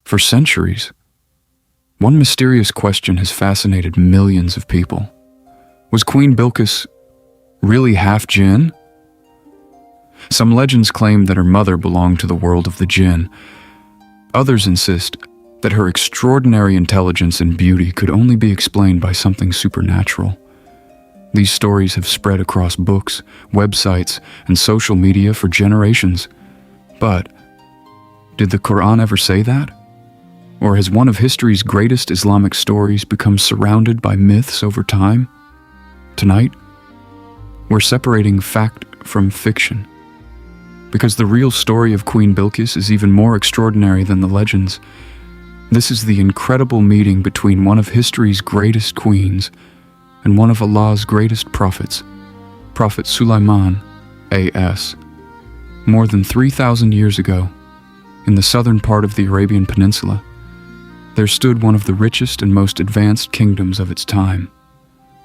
For centuries, one mysterious question has fascinated millions of people. Was Queen Bilqis really half Jinn? Some legends claim that her mother belonged to the world of the Jinn. Others insist that her extraordinary intelligence and beauty could only be explained by something supernatural. These stories have spread across books, websites, and social media for generations. But did the Qur'an ever say that? Or has one of history's greatest Islamic stories become surrounded by myths over time? Tonight, we're separating fact from fiction, because the real story of Queen Bilqis is even more extraordinary than the legends. This is the incredible meeting between one of history's greatest queens and one of Allah's greatest prophets, Prophet Sulaiman AS. More than 3,000 years ago, in the southern part of the Arabian Peninsula, there stood one of the richest and most advanced kingdoms of its time,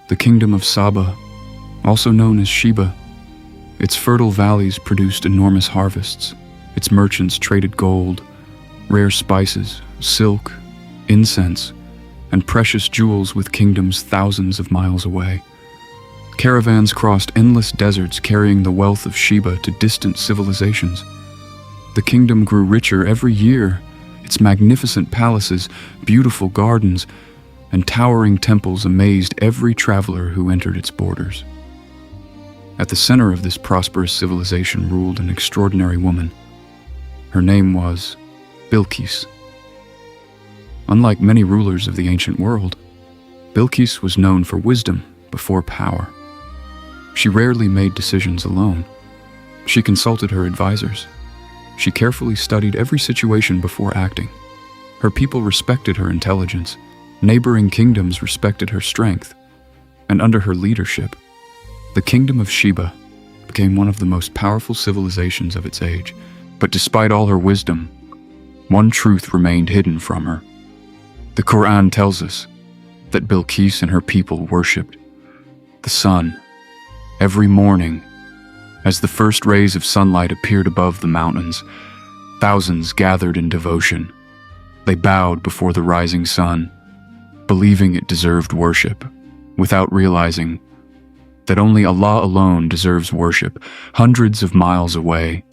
the Kingdom of Sheba, also known as Sheba. Its fertile valleys produced enormous harvests. Its merchants traded gold, rare spices, silk, incense, and precious jewels with kingdoms thousands of miles away. Caravans crossed endless deserts carrying the wealth of Sheba to distant civilizations. The kingdom grew richer every year. Its magnificent palaces, beautiful gardens, and towering temples amazed every traveler who entered its borders. At the center of this prosperous civilization ruled an extraordinary woman. Her name was Bilqis. Unlike many rulers of the ancient world, Bilqis was known for wisdom before power. She rarely made decisions alone. She consulted her advisors. She carefully studied every situation before acting. Her people respected her intelligence. Neighboring kingdoms respected her strength. And under her leadership, the Kingdom of Sheba became one of the most powerful civilizations of its age. But despite all her wisdom, one truth remained hidden from her. The Qur'an tells us that Bilqis and her people worshipped the sun every morning. As the first rays of sunlight appeared above the mountains, thousands gathered in devotion. They bowed before the rising sun, believing it deserved worship, without realizing that only Allah alone deserves worship. Hundreds of miles away,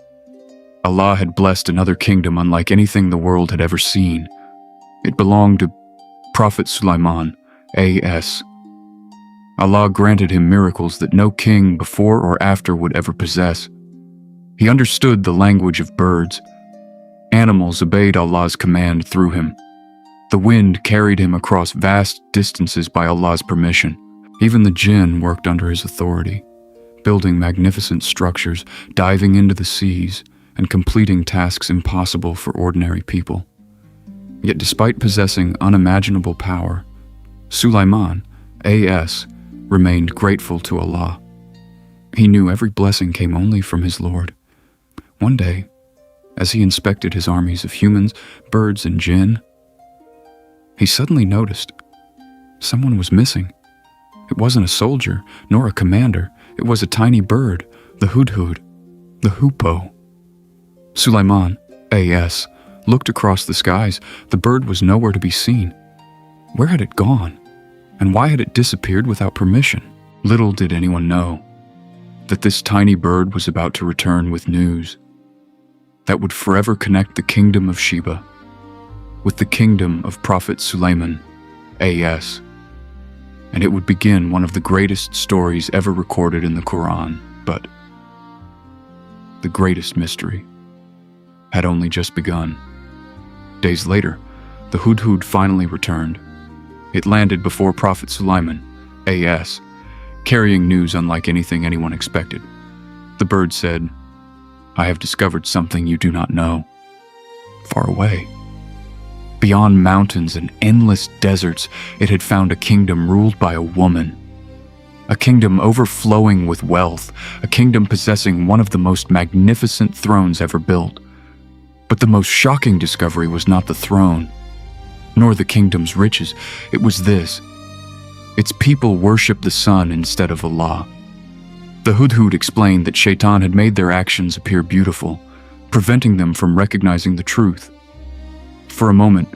Allah had blessed another kingdom unlike anything the world had ever seen. It belonged to Prophet Sulaiman AS. Allah granted him miracles that no king before or after would ever possess. He understood the language of birds. Animals obeyed Allah's command through him. The wind carried him across vast distances by Allah's permission. Even the Jinn worked under his authority, building magnificent structures, diving into the seas, and completing tasks impossible for ordinary people. Yet despite possessing unimaginable power, Sulaiman AS remained grateful to Allah. He knew every blessing came only from his Lord. One day, as he inspected his armies of humans, birds, and jinn, he suddenly noticed someone was missing. It wasn't a soldier, nor a commander. It was a tiny bird, the Hudhud, the hoopoe. Sulaiman AS looked across the skies. The bird was nowhere to be seen. Where had it gone? And why had it disappeared without permission? Little did anyone know that this tiny bird was about to return with news that would forever connect the Kingdom of Sheba with the kingdom of Prophet Sulaiman AS. And it would begin one of the greatest stories ever recorded in the Qur'an. But the greatest mystery had only just begun. Days later, the Hudhud finally returned. It landed before Prophet Sulaiman AS, carrying news unlike anything anyone expected. The bird said, "I have discovered something you do not know." Far away, beyond mountains and endless deserts, it had found a kingdom ruled by a woman. A kingdom overflowing with wealth, a kingdom possessing one of the most magnificent thrones ever built. But the most shocking discovery was not the throne, nor the kingdom's riches. It was this: its people worshipped the sun instead of Allah. The Hudhud explained that Shaitan had made their actions appear beautiful, preventing them from recognizing the truth. For a moment,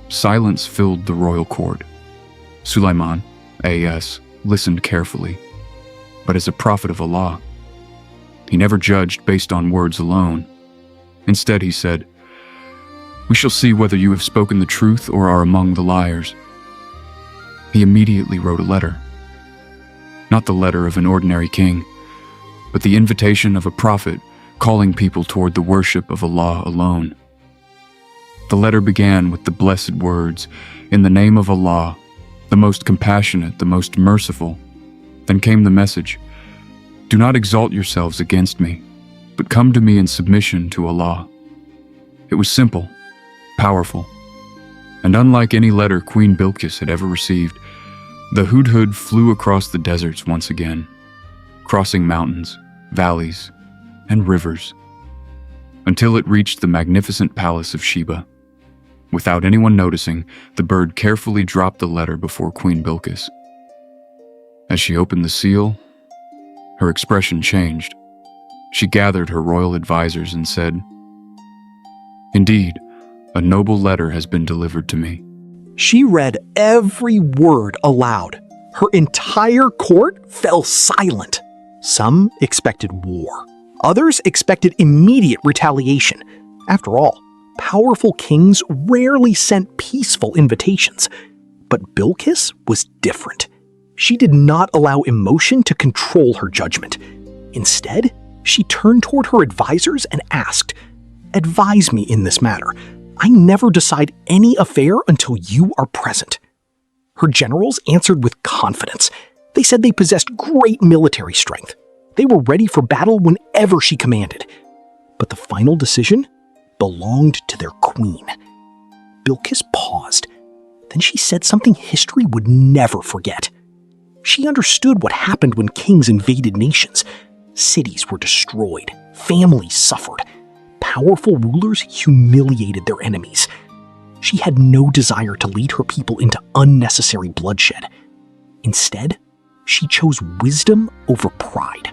silence filled the royal court. Sulaiman AS listened carefully, but as a prophet of Allah, he never judged based on words alone. Instead, he said, "We shall see whether you have spoken the truth or are among the liars." He immediately wrote a letter. Not the letter of an ordinary king, but the invitation of a prophet calling people toward the worship of Allah alone. The letter began with the blessed words, "In the name of Allah, the most compassionate, the most merciful." Then came the message, "Do not exalt yourselves against me, but come to me in submission to Allah." It was simple, powerful, and unlike any letter Queen Bilqis had ever received, the Hudhud flew across the deserts once again, crossing mountains, valleys, and rivers, until it reached the magnificent palace of Sheba. Without anyone noticing, the bird carefully dropped the letter before Queen Bilqis. As she opened the seal, her expression changed. She gathered her royal advisors and said, "Indeed, a noble letter has been delivered to me." She read every word aloud. Her entire court fell silent. Some expected war. Others expected immediate retaliation. After all, powerful kings rarely sent peaceful invitations. But Bilqis was different. She did not allow emotion to control her judgment. Instead, she turned toward her advisors and asked, "Advise me in this matter. I never decide any affair until you are present." Her generals answered with confidence. They said they possessed great military strength. They were ready for battle whenever she commanded. But the final decision belonged to their queen. Bilqis paused. Then she said something history would never forget. She understood what happened when kings invaded nations. Cities were destroyed. Families suffered. Powerful rulers humiliated their enemies. She had no desire to lead her people into unnecessary bloodshed. Instead, she chose wisdom over pride.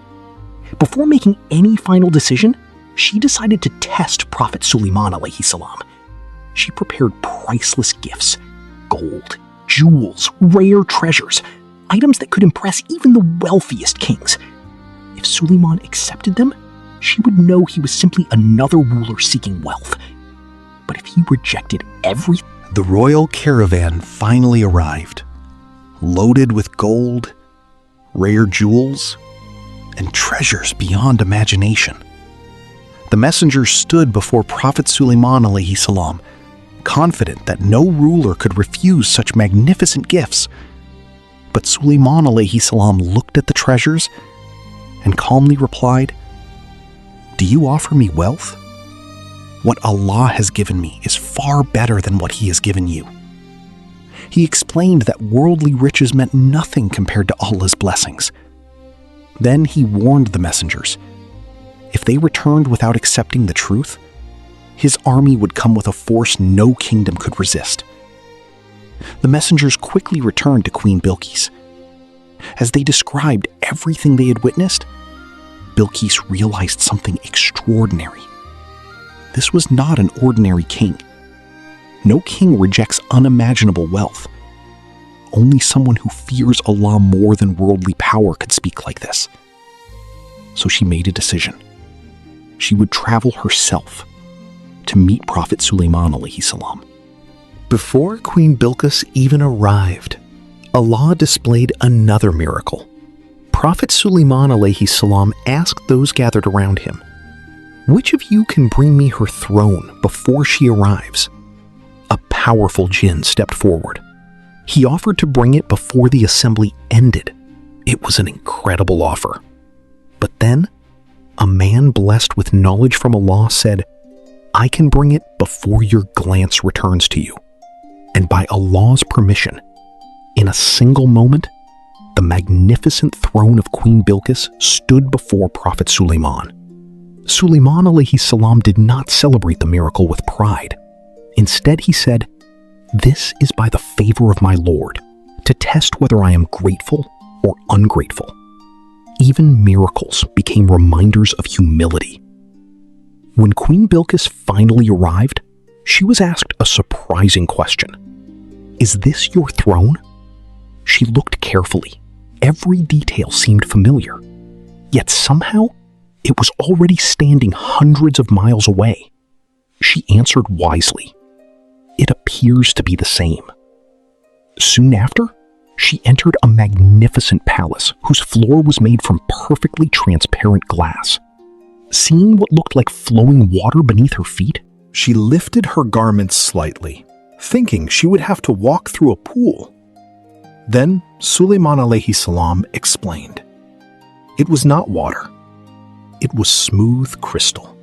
Before making any final decision, she decided to test Prophet Sulaiman AS. She prepared priceless gifts, gold, jewels, rare treasures, items that could impress even the wealthiest kings. If Sulaiman accepted them, she would know he was simply another ruler seeking wealth. But if he rejected everything... The royal caravan finally arrived, loaded with gold, rare jewels, and treasures beyond imagination. The messengers stood before Prophet Sulaiman AS, confident that no ruler could refuse such magnificent gifts. But Sulaiman AS looked at the treasures and calmly replied, "Do you offer me wealth? What Allah has given me is far better than what He has given you." He explained that worldly riches meant nothing compared to Allah's blessings. Then he warned the messengers, if they returned without accepting the truth, His army would come with a force no kingdom could resist. The messengers quickly returned to Queen Bilqis. As they described everything they had witnessed, Bilqis realized something extraordinary. This was not an ordinary king. No king rejects unimaginable wealth. Only someone who fears Allah more than worldly power could speak like this. So she made a decision. She would travel herself to meet Prophet Sulaiman AS. Before Queen Bilqis even arrived, Allah displayed another miracle. Prophet Sulaiman AS asked those gathered around him, "Which of you can bring me her throne before she arrives?" A powerful jinn stepped forward. He offered to bring it before the assembly ended. It was an incredible offer. But then, a man blessed with knowledge from Allah said, "I can bring it before your glance returns to you." And by Allah's permission, in a single moment, the magnificent throne of Queen Bilqis stood before Prophet Sulaiman. Sulaiman AS did not celebrate the miracle with pride. Instead, he said, "This is by the favor of my Lord, to test whether I am grateful or ungrateful." Even miracles became reminders of humility. When Queen Bilqis finally arrived, she was asked a surprising question. "Is this your throne?" She looked carefully. Every detail seemed familiar. Yet somehow, it was already standing hundreds of miles away. She answered wisely. "It appears to be the same." Soon after, she entered a magnificent palace whose floor was made from perfectly transparent glass. Seeing what looked like flowing water beneath her feet, she lifted her garments slightly, thinking she would have to walk through a pool. Then Sulaiman AS explained. It was not water. It was smooth crystal.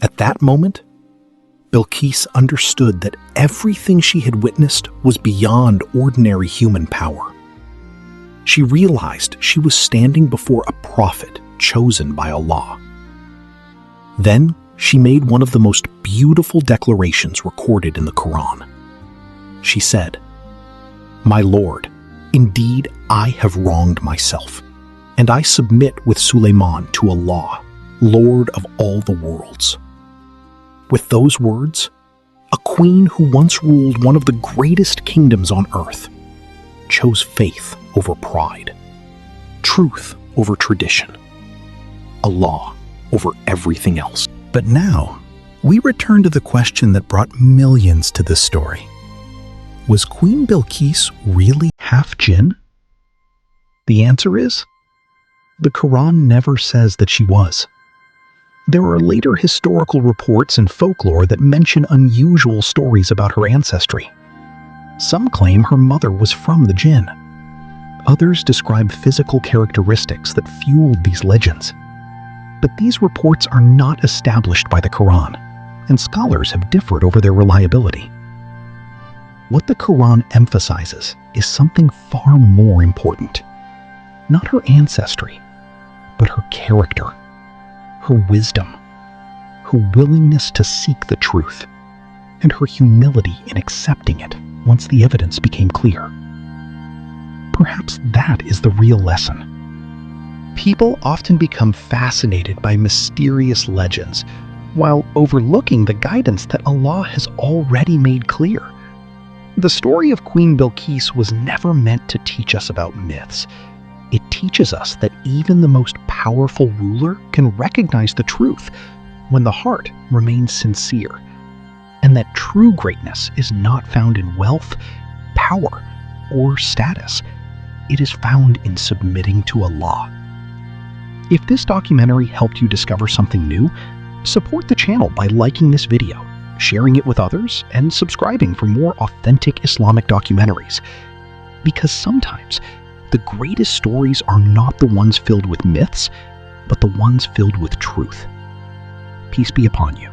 At that moment, Bilqis understood that everything she had witnessed was beyond ordinary human power. She realized she was standing before a prophet chosen by Allah. Then she made one of the most beautiful declarations recorded in the Qur'an. She said, "My Lord, indeed I have wronged myself, and I submit with Sulaiman to Allah, Lord of all the worlds." With those words, a queen who once ruled one of the greatest kingdoms on earth chose faith over pride, truth over tradition, Allah over everything else. But now, we return to the question that brought millions to this story. Was Queen Bilqis really half jinn? The answer is, the Quran never says that she was. There are later historical reports and folklore that mention unusual stories about her ancestry. Some claim her mother was from the jinn. Others describe physical characteristics that fueled these legends. But these reports are not established by the Quran, and scholars have differed over their reliability. What the Quran emphasizes is something far more important. Not her ancestry, but her character, her wisdom, her willingness to seek the truth, and her humility in accepting it once the evidence became clear. Perhaps that is the real lesson. People often become fascinated by mysterious legends, while overlooking the guidance that Allah has already made clear. The story of Queen Bilqis was never meant to teach us about myths. It teaches us that even the most powerful ruler can recognize the truth when the heart remains sincere, and that true greatness is not found in wealth, power, or status. It is found in submitting to Allah. If this documentary helped you discover something new, support the channel by liking this video, sharing it with others, and subscribing for more authentic Islamic documentaries. Because sometimes, the greatest stories are not the ones filled with myths, but the ones filled with truth. Peace be upon you.